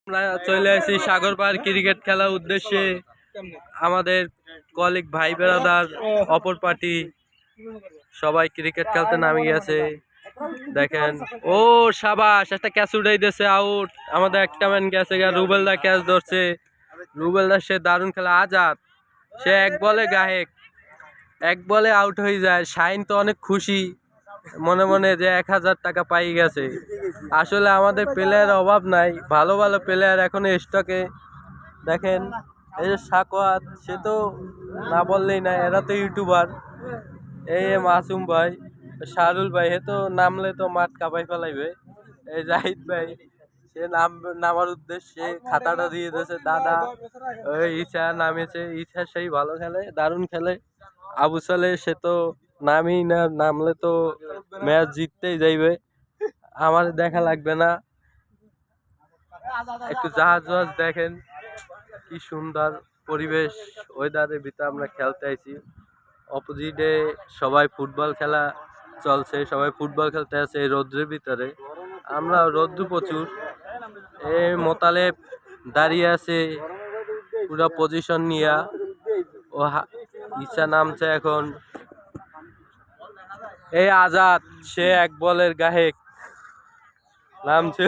আমরা চলে আসি সাগর পার ক্রিকেট খেলার উদ্দেশ্যে। আমাদের কলিগ ভাই বেড়াদার অপর পার্টি সবাই ক্রিকেট খেলতে নামে গেছে। দেখেন, ও সাবাস, একটা ক্যাচ উঠাই দিয়েছে, আউট। আমাদের একটা ম্যান গেছে, রুবেলদা ক্যাচ ধরছে। রুবেলদা সে দারুণ খেলা। আজাদ সে এক বলে গায়েক, এক বলে আউট হয়ে যায়। শাইন তো অনেক খুশি মনে মনে যে 1000 টাকা পাই গেছে। আসলে আমাদের প্লেয়ার অভাব নাই, ভালো ভালো প্লেয়ার এখনো স্টকে। দেখেন এই যে সাকোয়াত, সে তো না বললেই না, এরা তো ইউটিউবার। এই মাসুম ভাই, শাহরুল ভাই, হে তো নামলে তো মাঠ কাঁপাই ফেলাইবে। এই জাহিদ ভাই, সে নামার উদ্দেশ্যে খাতাটা দিয়ে দিয়েছে। দাদা ওই ইচ্ছা নামেছে, ইচ্ছা সেই ভালো খেলে, দারুণ খেলে। আবু সালে সে তো নামই না, নামলে তো ম্যাচ জিততেই যাইবে, আমার দেখা লাগবে না। একটু জাহাজ জাহাজ দেখেন, কি সুন্দর পরিবেশ, ওয়েদারের ভিতরে আমরা খেলতে আইছি। অপোজিটে সবাই ফুটবল খেলা চলছে, সবাই ফুটবল খেলতে আছে এই রৌদ্রের ভিতরে। আমরা রৌদ্র প্রচুর। এই মোতালেব দাঁড়িয়ে আছে পুরো পজিশন নিয়া, ও ইচ্ছা নামছে এখন। এই আজাদ, সে এক বলের গাহেক নামছে।